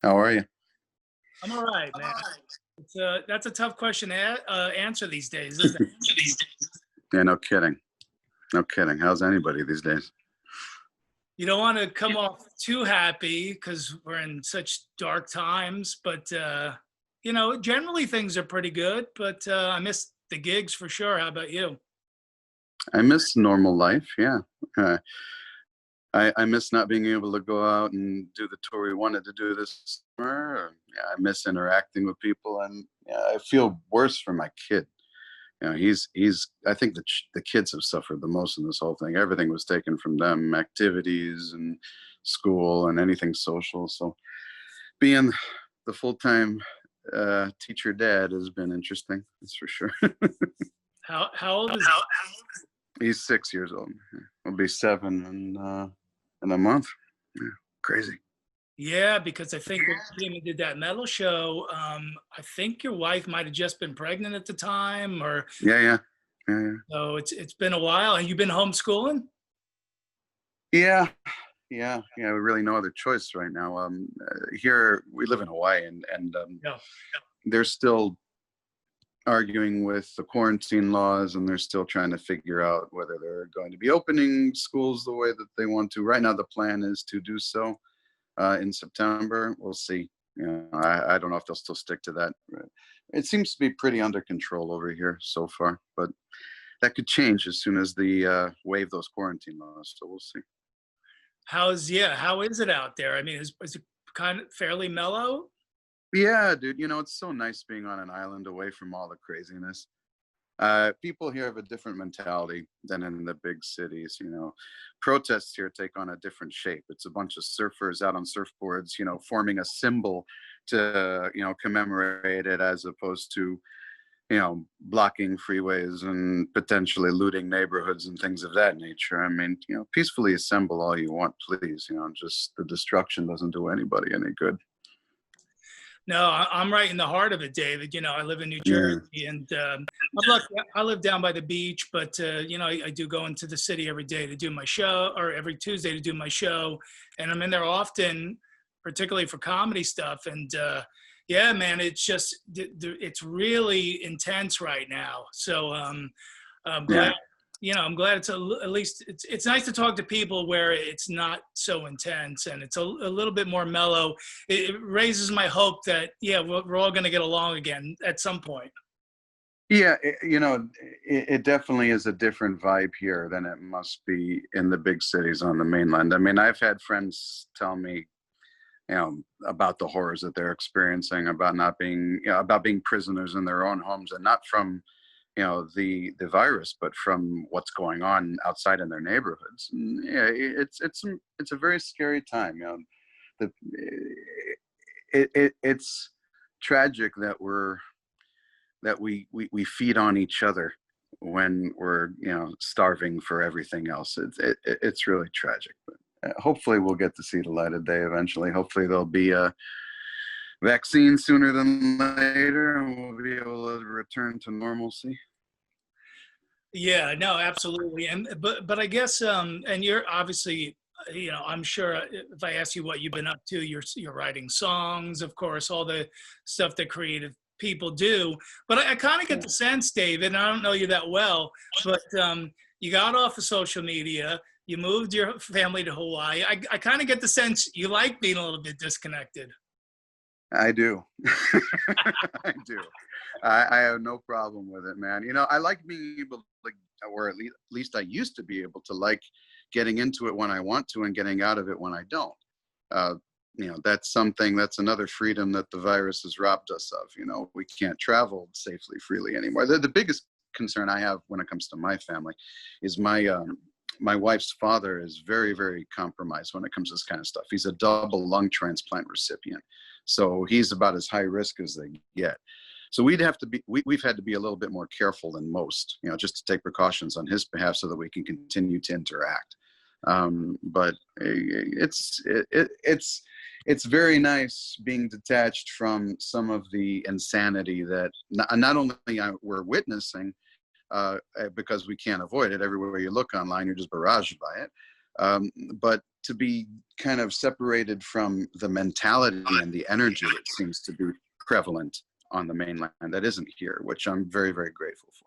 How are you? I'm all right, man. That's a tough question to answer these days, isn't it? Yeah, no kidding. No kidding. How's anybody these days? You don't want to come off too happy because we're in such dark times, but generally things are pretty good. But I miss the gigs for sure. How about you? I miss normal life. Yeah. Uh, I miss not being able to go out and do the tour we wanted to do this summer. Yeah, I miss interacting with people, and yeah, I feel worse for my kid. He's. I think the kids have suffered the most in this whole thing. Everything was taken from them, activities and school and anything social. So being the full time teacher dad has been interesting. That's for sure. How old is He's 6 years old. He'll be seven in a month. Yeah, crazy. Yeah, because I think when you came and did that metal show, I think your wife might have just been pregnant at the time, or Yeah, yeah, yeah, yeah. so it's been a while. And you've been homeschooling? Yeah, yeah, yeah. We really no other choice right now. Here we live in Hawaii, and Yeah. they're still arguing with the quarantine laws, and they're still trying to figure out whether they're going to be opening schools the way that they want to. Right now, the plan is to do so in September. We'll see. I don't know if they'll still stick to that. It seems to be pretty under control over here so far, but that could change as soon as they waive those quarantine laws. So we'll see. How is it out there? I mean, is it kind of fairly mellow? Yeah, dude. It's so nice being on an island away from all the craziness. People here have a different mentality than in the big cities. Protests here take on a different shape. It's a bunch of surfers out on surfboards, forming a symbol to, commemorate it, as opposed to, blocking freeways and potentially looting neighborhoods and things of that nature. I mean, peacefully assemble all you want, please. Just the destruction doesn't do anybody any good. No, I'm right in the heart of it, David. I live in New Yeah. Jersey, and I'm lucky. I live down by the beach, but I do go into the city every day to do my show, or every Tuesday to do my show, and I'm in there often, particularly for comedy stuff. And yeah, man, it's really intense right now. So I'm glad Yeah. I'm glad at least it's nice to talk to people where it's not so intense and it's a little bit more mellow. It raises my hope that we're all going to get along again at some point. Yeah, it definitely is a different vibe here than it must be in the big cities on the mainland. I mean, I've had friends tell me, about the horrors that they're experiencing, about not being, about being prisoners in their own homes, and not from, the virus, but from what's going on outside in their neighborhoods. And, yeah, it's a very scary time. The it's tragic that we feed on each other when we're starving for everything else. It's really tragic, but hopefully we'll get to see the light of day eventually. Hopefully there'll be a vaccine sooner than later, and we'll be able to return to normalcy. Yeah, no, absolutely. And but I guess and you're obviously I'm sure if I ask you what you've been up to, you're writing songs, of course, all the stuff that creative people do. But I kind of get the sense, David, and I don't know you that well, but you got off of social media, you moved your family to Hawaii. I kind of get the sense you like being a little bit disconnected. I do. I do. I have no problem with it, man. I like being able to, like, or at least I used to be able to like getting into it when I want to and getting out of it when I don't. Uh, that's another freedom that the virus has robbed us of. We can't travel safely, freely anymore. The biggest concern I have when it comes to my family is my wife's father is very, very compromised when it comes to this kind of stuff. He's a double lung transplant recipient. So he's about as high risk as they get. So we've had to be a little bit more careful than most, just to take precautions on his behalf so that we can continue to interact. But it's very nice being detached from some of the insanity that not only we're witnessing, because we can't avoid it. Everywhere you look online, you're just barraged by it. But to be kind of separated from the mentality and the energy that seems to be prevalent on the mainland that isn't here, which I'm very, very grateful for.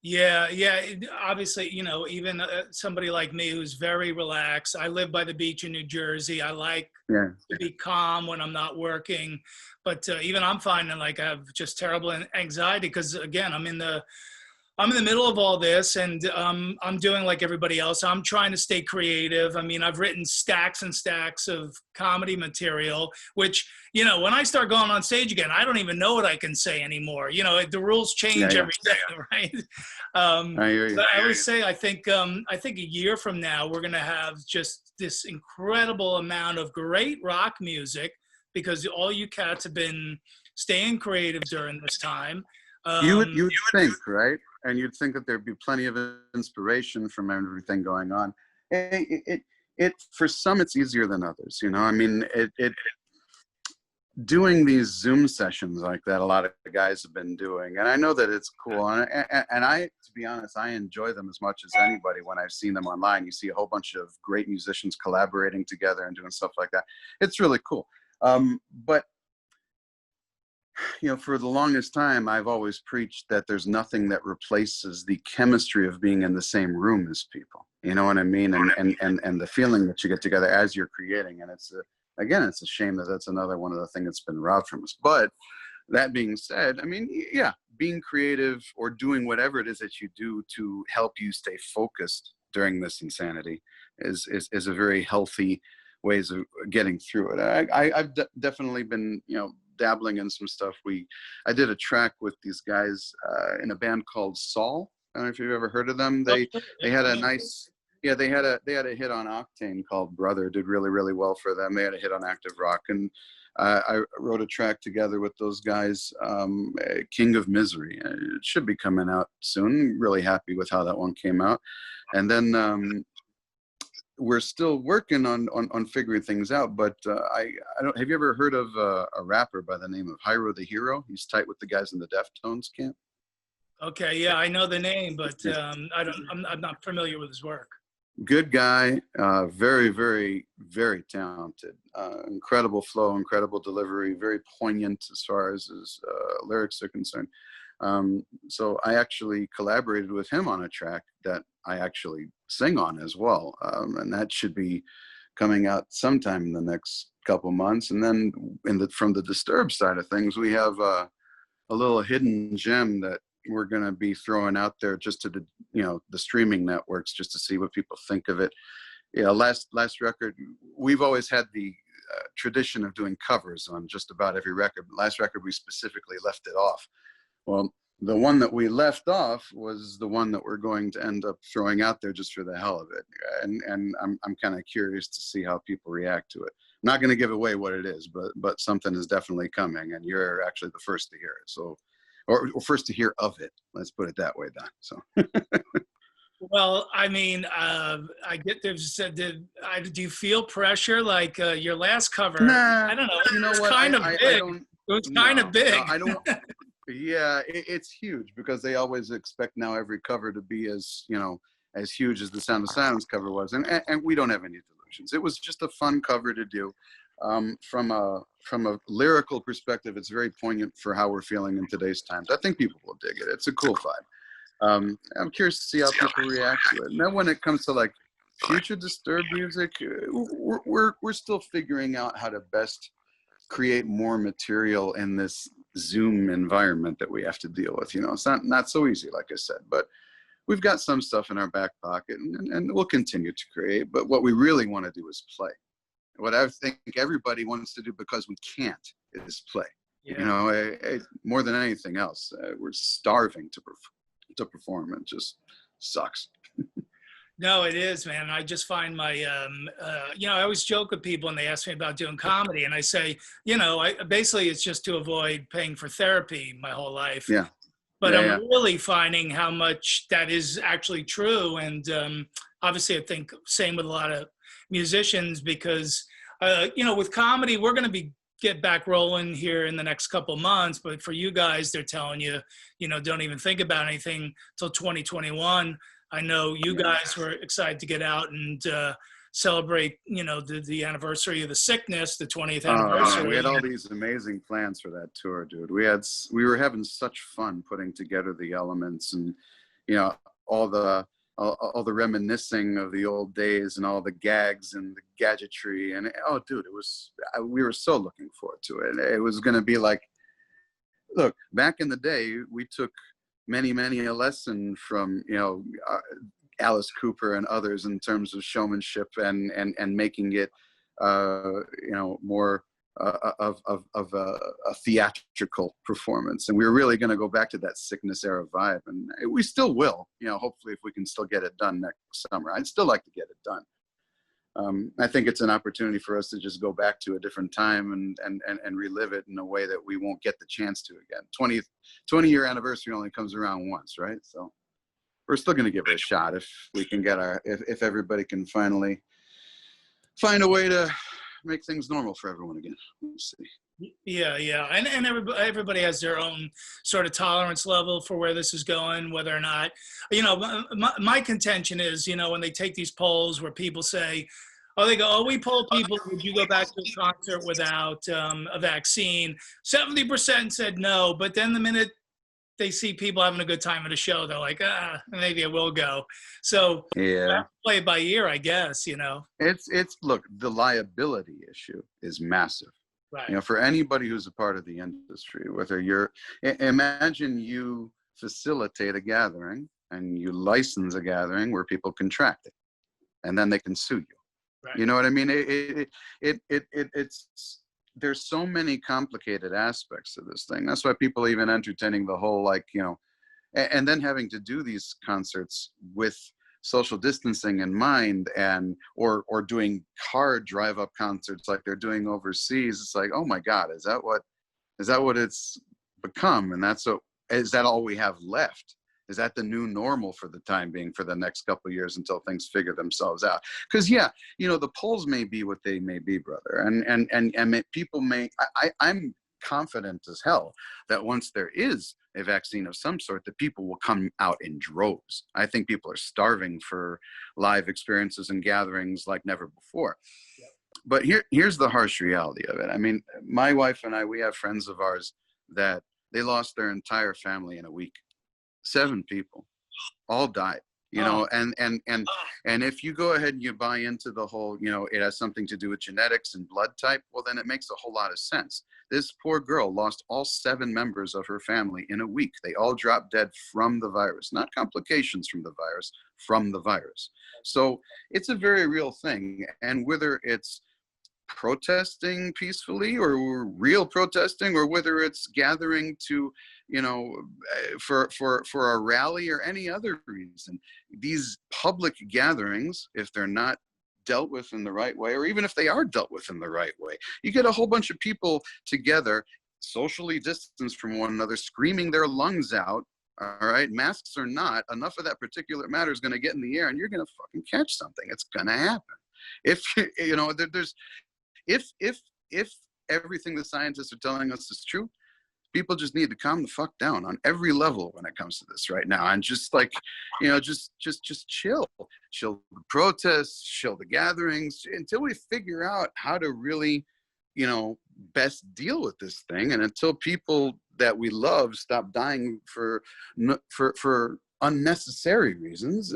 Yeah, yeah. Obviously, even somebody like me who's very relaxed. I live by the beach in New Jersey. I like Yeah. to be calm when I'm not working, but even I'm finding like I have just terrible anxiety because again, I'm in the middle of all this, and I'm doing like everybody else. I'm trying to stay creative. I mean, I've written stacks and stacks of comedy material, which, when I start going on stage again, I don't even know what I can say anymore. The rules change every day, right? I hear you. But I always say, I think a year from now, we're going to have just this incredible amount of great rock music because all you cats have been staying creative during this time. You would think, right? And you'd think that there'd be plenty of inspiration from everything going on. It for some it's easier than others, I mean, doing these Zoom sessions like that, a lot of guys have been doing, and I know that it's cool. And I, to be honest, I enjoy them as much as anybody when I've seen them online. You see a whole bunch of great musicians collaborating together and doing stuff like that. It's really cool. But for the longest time, I've always preached that there's nothing that replaces the chemistry of being in the same room as people. You know what I mean? And the feeling that you get together as you're creating. And it's a shame that that's another one of the things that's been robbed from us. But that being said, I mean, yeah, being creative or doing whatever it is that you do to help you stay focused during this insanity is a very healthy ways of getting through it. I've definitely been, dabbling in some stuff. I did a track with these guys in a band called Saul. I don't know if you've ever heard of them. They had a nice, they had a hit on Octane called Brother. Did really, really well for them. They had a hit on Active Rock, and I wrote a track together with those guys, King of Misery. It should be coming out soon. Really happy with how that one came out. And then we're still working on figuring things out, but I don't. Have you ever heard of a rapper by the name of Hyro the Hero? He's tight with the guys in the Deftones camp. Okay, yeah, I know the name, but I'm not familiar with his work. Good guy, very, very, very talented. Incredible flow, incredible delivery, very poignant as far as his lyrics are concerned. So I actually collaborated with him on a track that I actually sing on as well. And that should be coming out sometime in the next couple months. And then from the Disturbed side of things, we have a little hidden gem that we're going to be throwing out there just to the streaming networks, just to see what people think of it. Last record, we've always had the tradition of doing covers on just about every record. Last record, we specifically left it off. Well, the one that we left off was the one that we're going to end up throwing out there just for the hell of it. And I'm kind of curious to see how people react to it. I'm not going to give away what it is, but something is definitely coming, and you're actually the first to hear it. So, or first to hear of it. Let's put it that way, Don. So. Well, I mean, I get there's said. Do you feel pressure like your last cover? Nah, I don't know. You know it was what? kind of big. It was kind of big. No, I don't. Yeah, it's huge because they always expect now every cover to be as huge as the Sound of Silence cover was, and we don't have any delusions. It was just a fun cover to do. From a lyrical perspective, it's very poignant for how we're feeling in today's times. I think people will dig it. It's a cool vibe. I'm curious to see how people react to it. And then when it comes to like future Disturbed music, we're still figuring out how to best create more material in this Zoom environment that we have to deal with. It's not so easy, like I said, but we've got some stuff in our back pocket, and we'll continue to create. But what we really want to do is play. What I think everybody wants to do because we can't is play. Yeah. More than anything else, we're starving to perform. It just sucks. No, it is, man. I just find I always joke with people when they ask me about doing comedy, and I say, basically it's just to avoid paying for therapy my whole life. Yeah. But I'm really finding how much that is actually true. And obviously I think same with a lot of musicians because, with comedy, we're going to get back rolling here in the next couple months. But for you guys, they're telling you, don't even think about anything till 2021. I know you Yeah. guys were excited to get out and celebrate, the anniversary of the sickness, the 20th Man, we anniversary. had all these amazing plans for that tour, dude. We were having such fun putting together the elements, and you know all the all the reminiscing of the old days and all the gags and the gadgetry, and oh, dude, we were so looking forward to it. It was going to be like, look, back in the day, we took many a lesson from Alice Cooper and others in terms of showmanship and making it more of a theatrical performance. And we were really going to go back to that sickness era vibe, and we still will. Hopefully, if we can still get it done next summer, I'd still like to get it done. I think it's an opportunity for us to just go back to a different time and relive it in a way that we won't get the chance to again. 20-year anniversary only comes around once, right? So we're still going to give it a shot if we can if everybody can finally find a way to make things normal for everyone again. We'll see. Yeah, and everybody has their own sort of tolerance level for where this is going, whether or not, my contention is, when they take these polls where people say, they go, we poll people, would you go back to a concert without a vaccine? 70% said no, but then the minute they see people having a good time at a show, they're like, maybe I will go. So yeah, play it by ear, I guess. It's look, the liability issue is massive. Right. For anybody who's a part of the industry, whether imagine you facilitate a gathering and you license a gathering where people contract it, and then they can sue you. Right. You know what I mean? There's so many complicated aspects to this thing. That's why people even entertaining the whole, and then having to do these concerts with social distancing in mind, or doing car drive-up concerts like they're doing overseas. It's like, oh my God, is that what it's become? And is that all we have left? Is that the new normal for the time being, for the next couple of years until things figure themselves out? Because the polls may be what they may be, brother, and people may. I'm confident as hell that once there is a vaccine of some sort, that people will come out in droves. I think people are starving for live experiences and gatherings like never before. Yep. But here's the harsh reality of it. I mean, my wife and I, we have friends of ours that they lost their entire family in a week. 7 people all died, and if you go ahead and you buy into the whole, it has something to do with genetics and blood type, well, then it makes a whole lot of sense. This poor girl lost all 7 members of her family in a week. They all dropped dead from the virus, not complications from the virus, from the virus. So it's a very real thing. And whether it's protesting peacefully or real protesting, or whether it's gathering to for a rally or any other reason, these public gatherings, if they're not dealt with in the right way, or even if they are dealt with in the right way, you get a whole bunch of people together, socially distanced from one another, screaming their lungs out. All right, masks or not, enough of that particular matter is going to get in the air, and you're going to fucking catch something. It's going to happen. If if everything the scientists are telling us is true, people just need to calm the fuck down on every level when it comes to this right now, and just just chill the protests, chill the gatherings, until we figure out how to really best deal with this thing, and until people that we love stop dying for unnecessary reasons.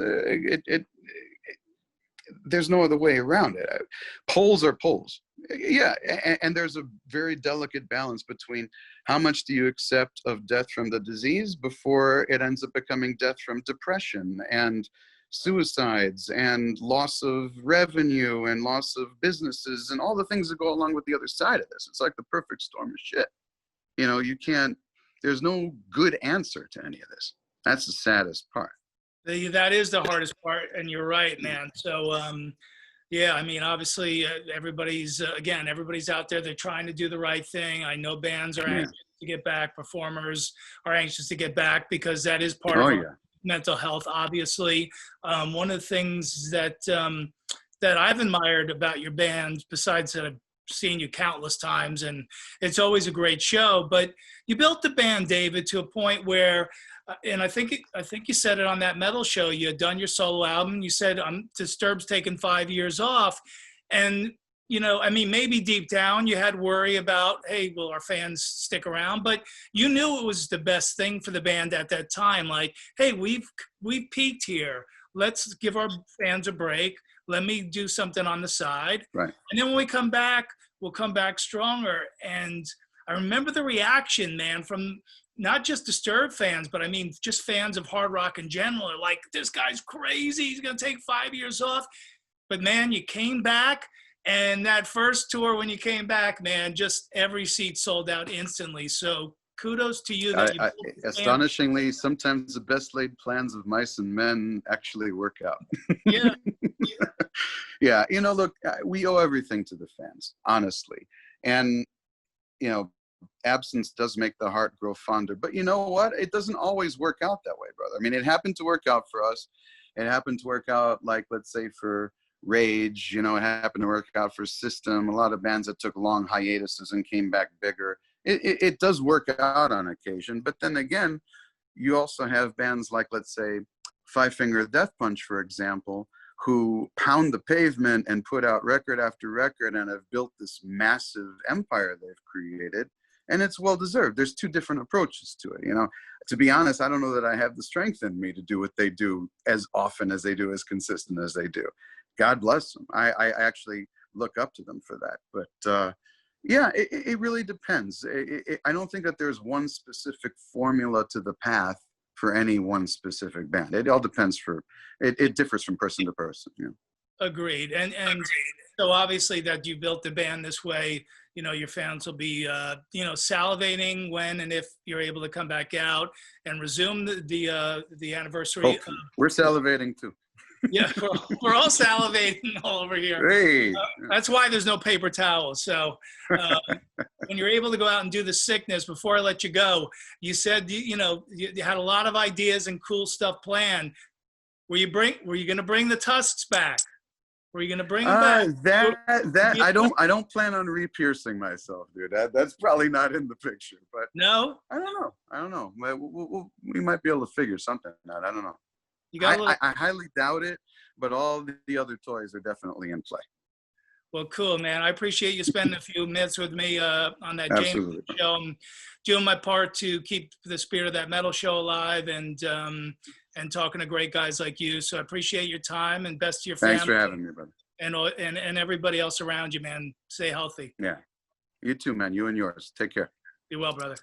There's no other way around it. Polls are polls. Yeah, and there's a very delicate balance between how much do you accept of death from the disease before it ends up becoming death from depression and suicides and loss of revenue and loss of businesses and all the things that go along with the other side of this. It's like the perfect storm of shit. There's no good answer to any of this. That's the saddest part. That is the hardest part, and you're right, man. So, yeah, I mean, obviously, everybody's out there. They're trying to do the right thing. I know bands are anxious to get back. Performers are anxious to get back, because that is part of our mental health, obviously. One of the things that I've admired about your band, besides seen you countless times, and it's always a great show. But you built the band, David, to a point where, and I think you said it on that metal show. You had done your solo album. You said Disturbed's taken 5 years off, and I mean, maybe deep down you had worry about, hey, will our fans stick around? But you knew it was the best thing for the band at that time. Like, hey, we've peaked here. Let's give our fans a break. Let me do something on the side. Right. And then when we come back, we'll come back stronger. And I remember the reaction, man, from not just Disturbed fans, but I mean, just fans of hard rock in general are like, this guy's crazy. He's going to take 5 years off. But man, you came back. And that first tour, when you came back, man, just every seat sold out instantly. So kudos to you. That astonishingly, sometimes the best laid plans of mice and men actually work out. Yeah. Yeah. Look, we owe everything to the fans, honestly. And, absence does make the heart grow fonder. But you know what? It doesn't always work out that way, brother. I mean, it happened to work out for us. It happened to work out, like, let's say, for Rage, it happened to work out for System. A lot of bands that took long hiatuses and came back bigger. It does work out on occasion. But then again, you also have bands like, let's say, Five Finger Death Punch, for example, who pound the pavement and put out record after record and have built this massive empire they've created. And it's well-deserved. There's two different approaches to it. To be honest, I don't know that I have the strength in me to do what they do as often as they do, as consistent as they do. God bless them. I actually look up to them for that. But yeah, it really depends. I don't think that there's one specific formula to the path for any one specific band. It all depends it differs from person to person. Agreed. And so obviously that you built the band this way, your fans will be, salivating when and if you're able to come back out and resume the anniversary. We're salivating too. Yeah, we're all salivating all over here. Hey. That's why there's no paper towels. So when you're able to go out and do The Sickness, before I let you go, you said, you had a lot of ideas and cool stuff planned. Were you going to bring the tusks back? Were you going to bring them back? That I don't plan on re-piercing myself, dude. That's probably not in the picture. But no, I don't know. We might be able to figure something out. I don't know. I highly doubt it, but all the other toys are definitely in play. Well, cool, man. I appreciate you spending a few minutes with me on that Jamieson show. I'm doing my part to keep the spirit of that metal show alive and talking to great guys like you. So I appreciate your time and best to your family. Thanks for having me, brother. And everybody else around you, man. Stay healthy. Yeah. You too, man. You and yours. Take care. Be well, brother.